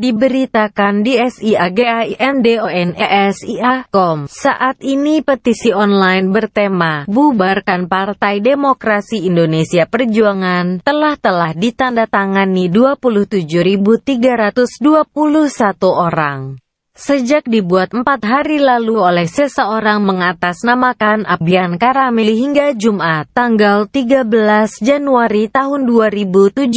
Diberitakan di siagindonesia.com, saat ini petisi online bertema "Bubarkan Partai Demokrasi Indonesia Perjuangan" telah ditandatangani 27.321 orang. Sejak dibuat 4 hari lalu oleh seseorang mengatasnamakan Abyan Karamili hingga Jumat, tanggal 13 Januari tahun 2017,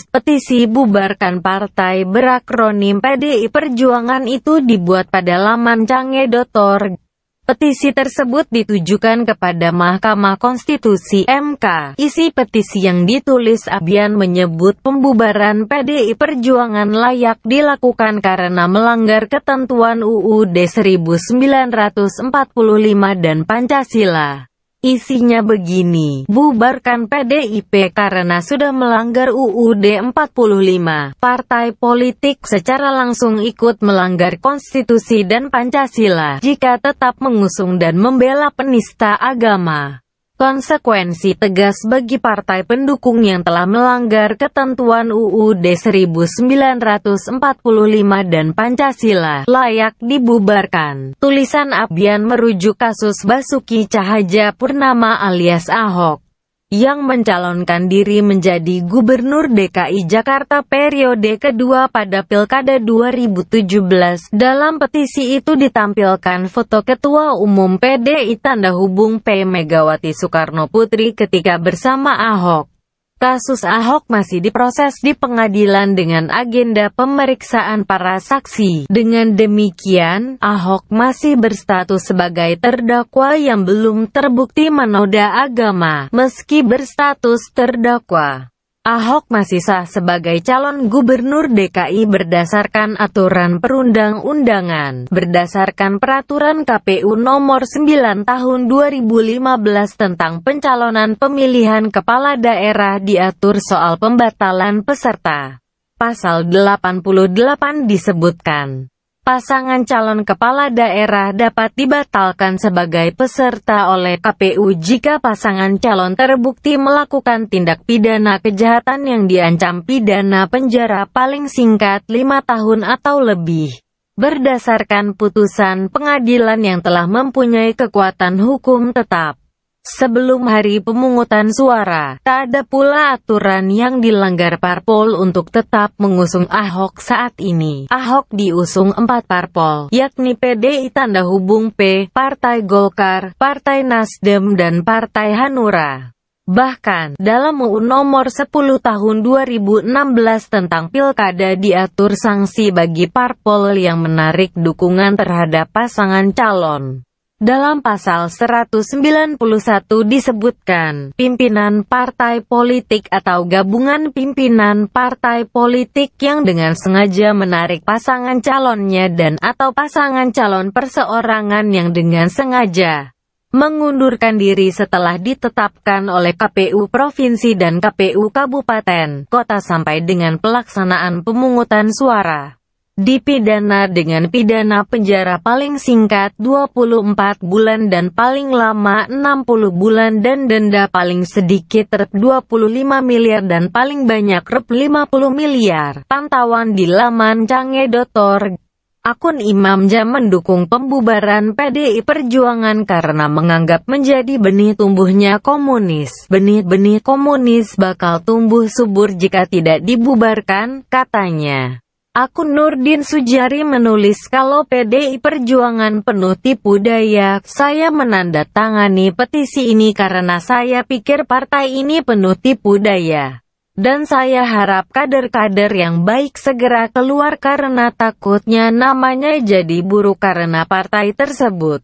petisi Bubarkan Partai berakronim PDI Perjuangan itu dibuat pada laman cange.org. Petisi tersebut ditujukan kepada Mahkamah Konstitusi (MK). Isi petisi yang ditulis Abyan menyebut pembubaran PDI Perjuangan layak dilakukan karena melanggar ketentuan UUD 1945 dan Pancasila. Isinya begini: bubarkan PDIP karena sudah melanggar UUD 45. Partai politik secara langsung ikut melanggar konstitusi dan Pancasila jika tetap mengusung dan membela penista agama. Konsekuensi tegas bagi partai pendukung yang telah melanggar ketentuan UUD 1945 dan Pancasila layak dibubarkan. Tulisan Abyan merujuk kasus Basuki Cahayapurnama alias Ahok, yang mencalonkan diri menjadi Gubernur DKI Jakarta periode kedua pada Pilkada 2017. Dalam petisi itu ditampilkan foto Ketua Umum PDI tanda hubung P. Megawati Soekarnoputri ketika bersama Ahok. Kasus Ahok masih diproses di pengadilan dengan agenda pemeriksaan para saksi. Dengan demikian, Ahok masih berstatus sebagai terdakwa yang belum terbukti menoda agama. Meski berstatus terdakwa, Ahok masih sah sebagai calon gubernur DKI berdasarkan aturan perundang-undangan. Berdasarkan peraturan KPU nomor 9 tahun 2015 tentang pencalonan pemilihan kepala daerah diatur soal pembatalan peserta. Pasal 88 disebutkan, pasangan calon kepala daerah dapat dibatalkan sebagai peserta oleh KPU jika pasangan calon terbukti melakukan tindak pidana kejahatan yang diancam pidana penjara paling singkat 5 tahun atau lebih. Berdasarkan putusan pengadilan yang telah mempunyai kekuatan hukum tetap. Sebelum hari pemungutan suara, tak ada pula aturan yang dilanggar parpol untuk tetap mengusung Ahok saat ini. Ahok diusung 4 parpol, yakni PDI tanda hubung P, Partai Golkar, Partai Nasdem dan Partai Hanura. Bahkan, dalam UU nomor 10 tahun 2016 tentang Pilkada diatur sanksi bagi parpol yang menarik dukungan terhadap pasangan calon. Dalam pasal 191 disebutkan, pimpinan partai politik atau gabungan pimpinan partai politik yang dengan sengaja menarik pasangan calonnya dan atau pasangan calon perseorangan yang dengan sengaja mengundurkan diri setelah ditetapkan oleh KPU Provinsi dan KPU Kabupaten, Kota sampai dengan pelaksanaan pemungutan suara, dipidana dengan pidana penjara paling singkat 24 bulan dan paling lama 60 bulan dan denda paling sedikit Rp 25 miliar dan paling banyak Rp 50 miliar. Pantauan di laman cange.org. Akun Imam Jam mendukung pembubaran PDI Perjuangan karena menganggap menjadi benih tumbuhnya komunis. Benih-benih komunis bakal tumbuh subur jika tidak dibubarkan, katanya. Akun Nurdin Sujari menulis kalau PDI Perjuangan penuh tipu daya. Saya menandatangani petisi ini karena saya pikir partai ini penuh tipu daya. Dan saya harap kader-kader yang baik segera keluar karena takutnya namanya jadi buruk karena partai tersebut.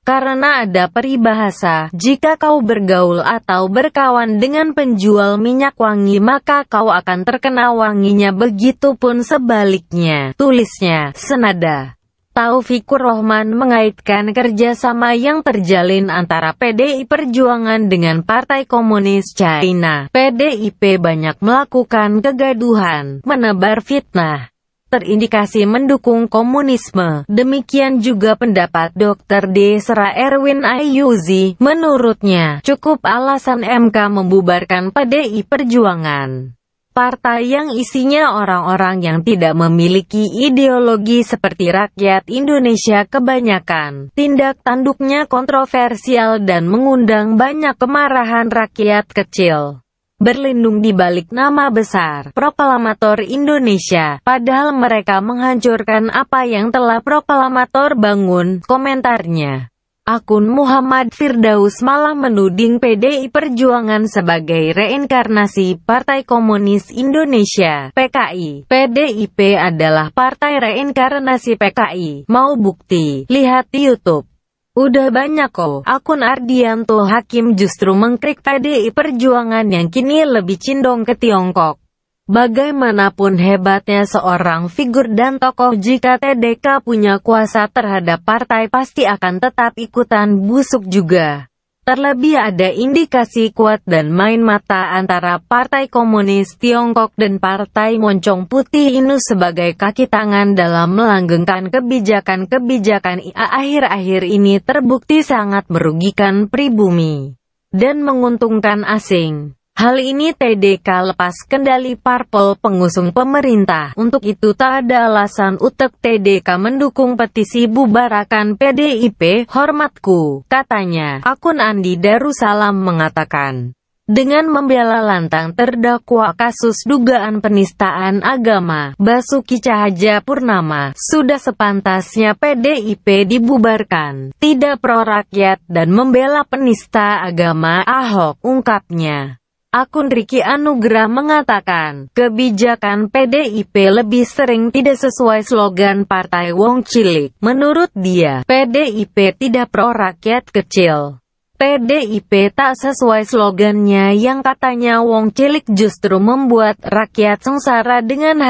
Karena ada peribahasa, jika kau bergaul atau berkawan dengan penjual minyak wangi maka kau akan terkena wanginya, begitupun sebaliknya. Tulisnya, senada. Taufikur Rohman mengaitkan kerjasama yang terjalin antara PDI Perjuangan dengan Partai Komunis China. PDIP banyak melakukan kegaduhan, menebar fitnah, terindikasi mendukung komunisme. Demikian juga pendapat Dr. Desra Erwin Ayuzi. Menurutnya, cukup alasan MK membubarkan PDI Perjuangan. Partai yang isinya orang-orang yang tidak memiliki ideologi seperti rakyat Indonesia kebanyakan. Tindak tanduknya kontroversial dan mengundang banyak kemarahan rakyat kecil. Berlindung di balik nama besar, Proklamator Indonesia, padahal mereka menghancurkan apa yang telah Proklamator bangun, komentarnya. Akun Muhammad Firdaus malah menuding PDI Perjuangan sebagai reinkarnasi Partai Komunis Indonesia, PKI. PDIP adalah partai reinkarnasi PKI. Mau bukti? Lihat di YouTube. Udah banyak kok. Akun Ardianto Hakim justru mengkritik PDI Perjuangan yang kini lebih condong ke Tiongkok. Bagaimanapun hebatnya seorang figur dan tokoh, jika TDK punya kuasa terhadap partai pasti akan tetap ikutan busuk juga. Terlebih ada indikasi kuat dan main mata antara Partai Komunis Tiongkok dan Partai Moncong Putih Inu sebagai kaki tangan dalam melanggengkan kebijakan-kebijakan IA akhir-akhir ini terbukti sangat merugikan pribumi dan menguntungkan asing. Hal ini TDK lepas kendali parpol pengusung pemerintah. Untuk itu tak ada alasan utek TDK mendukung petisi bubarkan PDIP. Hormatku, katanya. Akun Andi Darussalam mengatakan, dengan membela lantang terdakwa kasus dugaan penistaan agama, Basuki Cahayapurnama, sudah sepantasnya PDIP dibubarkan. Tidak pro rakyat dan membela penista agama Ahok, ungkapnya. Akun Ricky Anugrah mengatakan, kebijakan PDIP lebih sering tidak sesuai slogan Partai Wong Cilik. Menurut dia, PDIP tidak pro rakyat kecil. PDIP tak sesuai slogannya yang katanya Wong Cilik justru membuat rakyat sengsara dengan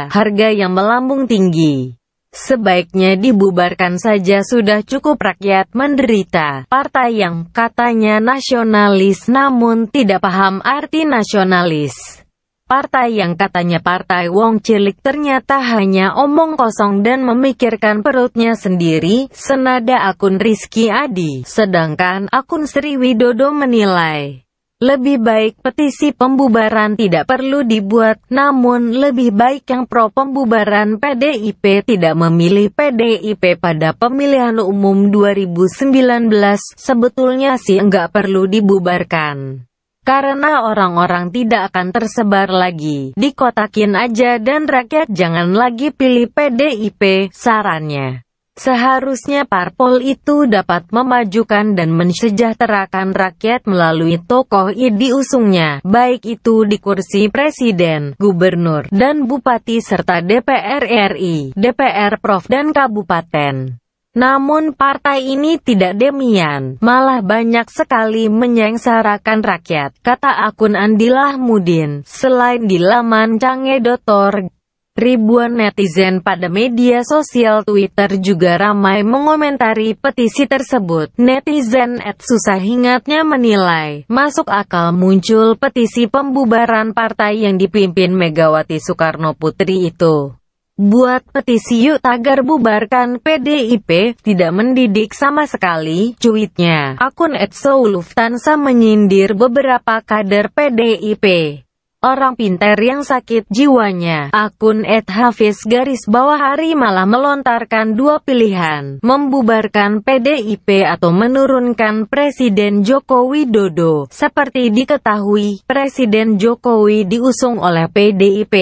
harga yang melambung tinggi. Sebaiknya dibubarkan saja, sudah cukup rakyat menderita. Partai yang katanya nasionalis namun tidak paham arti nasionalis. Partai yang katanya Partai Wong Cilik ternyata hanya omong kosong dan memikirkan perutnya sendiri, senada akun Rizky Adi. Sedangkan akun Sri Widodo menilai, lebih baik petisi pembubaran tidak perlu dibuat, namun lebih baik yang pro pembubaran PDIP tidak memilih PDIP pada pemilihan umum 2019. Sebetulnya sih enggak perlu dibubarkan. Karena orang-orang tidak akan tersebar lagi, dikotakin aja dan rakyat jangan lagi pilih PDIP, sarannya. Seharusnya parpol itu dapat memajukan dan mensejahterakan rakyat melalui tokoh diusungnya, baik itu di kursi presiden, gubernur, dan bupati serta DPR RI, DPR Prof dan kabupaten. Namun partai ini tidak demikian, malah banyak sekali menyengsarakan rakyat, kata akun Andilah Mudin. Selain di laman cange.org, ribuan netizen pada media sosial Twitter juga ramai mengomentari petisi tersebut. Netizen @susah-ingatnya menilai, masuk akal muncul petisi pembubaran partai yang dipimpin Megawati Soekarno Putri itu. Buat petisi yuk tagar bubarkan PDIP, tidak mendidik sama sekali, cuitnya. Akun @souluftansa menyindir beberapa kader PDIP. Orang pintar yang sakit jiwanya. Akun @hafiz_hari malah melontarkan dua pilihan, membubarkan PDIP atau menurunkan Presiden Joko Widodo. Seperti diketahui, Presiden Jokowi diusung oleh PDIP.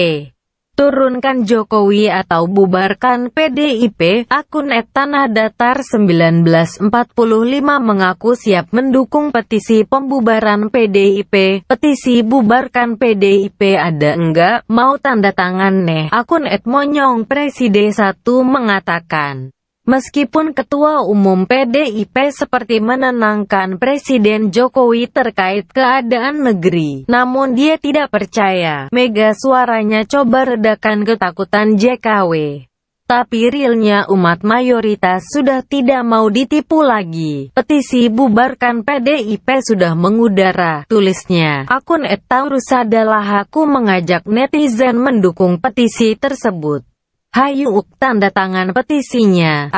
Turunkan Jokowi atau bubarkan PDIP. Akun @tanahdatar 1945 mengaku siap mendukung petisi pembubaran PDIP. Petisi bubarkan PDIP ada enggak? Mau tanda tangan nih? Akun @monyong preside 1 mengatakan, meskipun Ketua Umum PDIP seperti menenangkan Presiden Jokowi terkait keadaan negeri, namun dia tidak percaya Mega suaranya coba redakan ketakutan JKW. Tapi realnya umat mayoritas sudah tidak mau ditipu lagi. Petisi bubarkan PDIP sudah mengudara, tulisnya. Akun @taurus adalah aku mengajak netizen mendukung petisi tersebut. Hayuk tanda tangan petisinya.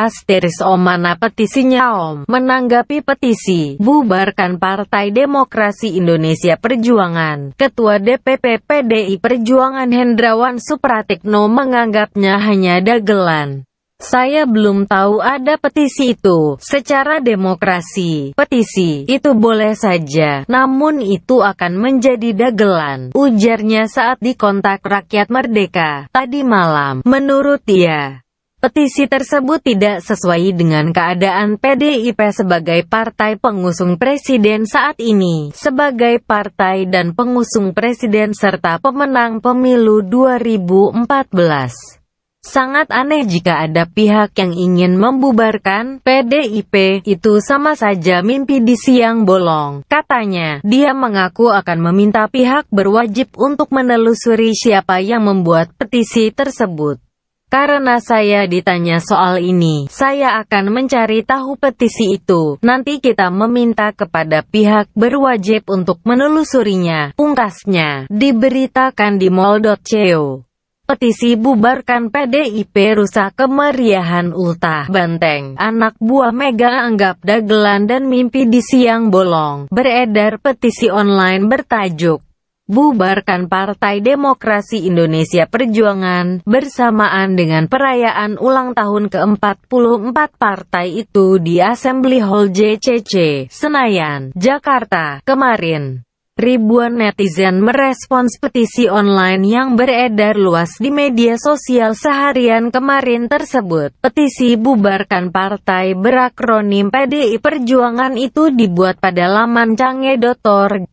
O mana petisinya Om? Menanggapi petisi, bubarkan Partai Demokrasi Indonesia Perjuangan, Ketua DPP PDI Perjuangan Hendrawan Supratikno menganggapnya hanya dagelan. Saya belum tahu ada petisi itu. Secara demokrasi, petisi itu boleh saja, namun itu akan menjadi dagelan, ujarnya saat dikontak Rakyat Merdeka tadi malam. Menurut dia, petisi tersebut tidak sesuai dengan keadaan PDIP sebagai partai pengusung presiden saat ini, sebagai partai dan pengusung presiden serta pemenang pemilu 2014. Sangat aneh jika ada pihak yang ingin membubarkan PDIP, itu sama saja mimpi di siang bolong, katanya. Dia mengaku akan meminta pihak berwajib untuk menelusuri siapa yang membuat petisi tersebut. Karena saya ditanya soal ini, saya akan mencari tahu petisi itu. Nanti kita meminta kepada pihak berwajib untuk menelusurinya, pungkasnya. Diberitakan di mall.co. Petisi bubarkan PDIP rusak kemeriahan ultah Banteng. Anak buah Mega anggap dagelan dan mimpi di siang bolong. Beredar petisi online bertajuk Bubarkan Partai Demokrasi Indonesia Perjuangan, bersamaan dengan perayaan ulang tahun ke-44 partai itu di Assembly Hall JCC, Senayan, Jakarta, kemarin. Ribuan netizen merespons petisi online yang beredar luas di media sosial seharian kemarin tersebut. Petisi bubarkan partai berakronim PDI Perjuangan itu dibuat pada laman cange.org.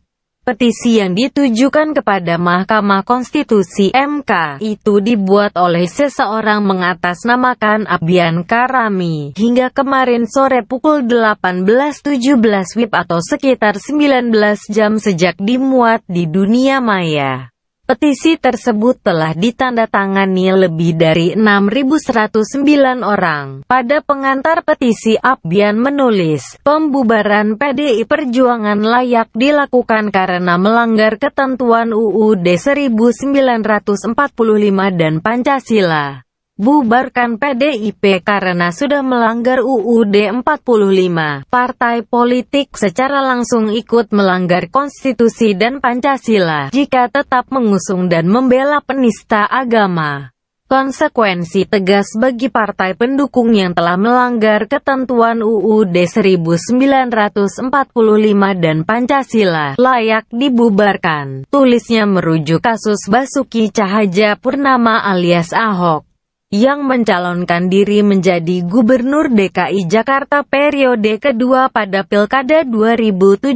Petisi yang ditujukan kepada Mahkamah Konstitusi (MK) itu dibuat oleh seseorang mengatasnamakan Abyan Karami. Hingga kemarin sore pukul 18.17 WIB atau sekitar 19 jam sejak dimuat di dunia maya. Petisi tersebut telah ditandatangani lebih dari 6.109 orang. Pada pengantar petisi, Abyan menulis, pembubaran PDI Perjuangan layak dilakukan karena melanggar ketentuan UUD 1945 dan Pancasila. Bubarkan PDIP karena sudah melanggar UUD 45. Partai politik secara langsung ikut melanggar konstitusi dan Pancasila jika tetap mengusung dan membela penista agama. Konsekuensi tegas bagi partai pendukung yang telah melanggar ketentuan UUD 1945 dan Pancasila layak dibubarkan. Tulisnya merujuk kasus Basuki Cahayapurnama alias Ahok, yang mencalonkan diri menjadi Gubernur DKI Jakarta periode kedua pada Pilkada 2017.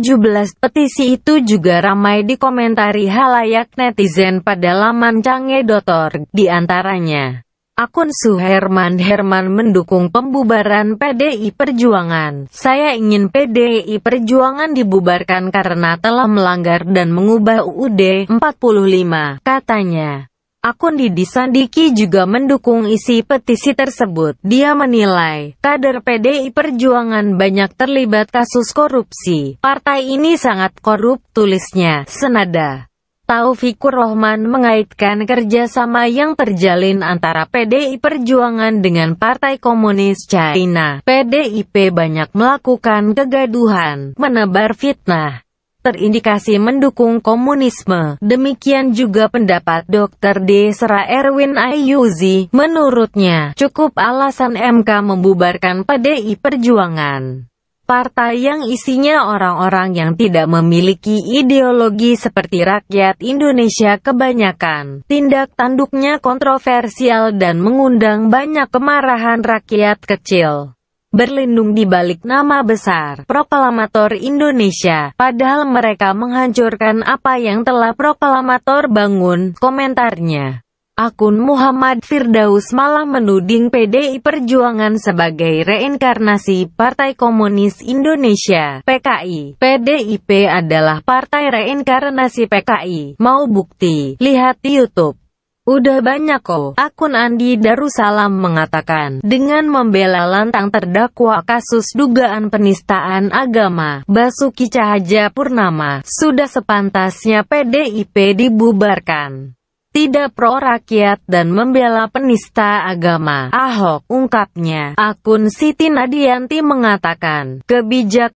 Petisi itu juga ramai dikomentari halayak netizen pada laman cange.org. Di antaranya, akun Suherman Herman mendukung pembubaran PDI Perjuangan. Saya ingin PDI Perjuangan dibubarkan karena telah melanggar dan mengubah UUD 45, katanya. Akun Didi Sandiki juga mendukung isi petisi tersebut. Dia menilai, kader PDI Perjuangan banyak terlibat kasus korupsi. Partai ini sangat korup, tulisnya. Senada, Taufikur Rohman mengaitkan kerjasama yang terjalin antara PDI Perjuangan dengan Partai Komunis China. PDIP banyak melakukan kegaduhan, menebar fitnah, terindikasi mendukung komunisme. Demikian juga pendapat Dr. Desra Erwin Ayuzi. Menurutnya, cukup alasan MK membubarkan PDI Perjuangan. Partai yang isinya orang-orang yang tidak memiliki ideologi seperti rakyat Indonesia kebanyakan. Tindak tanduknya kontroversial dan mengundang banyak kemarahan rakyat kecil. Berlindung di balik nama besar Proklamator Indonesia, padahal mereka menghancurkan apa yang telah Proklamator bangun, komentarnya. Akun Muhammad Firdaus malah menuding PDI Perjuangan sebagai reinkarnasi Partai Komunis Indonesia, PKI. PDIP adalah partai reinkarnasi PKI. Mau bukti? Lihat di YouTube. Udah banyak kok. Akun Andi Darussalam mengatakan, dengan membela lantang terdakwa kasus dugaan penistaan agama, Basuki Cahayapurnama, sudah sepantasnya PDIP dibubarkan. tidak pro rakyat dan membela penista agama Ahok, ungkapnya. Akun Siti Nadianti mengatakan, kebijakan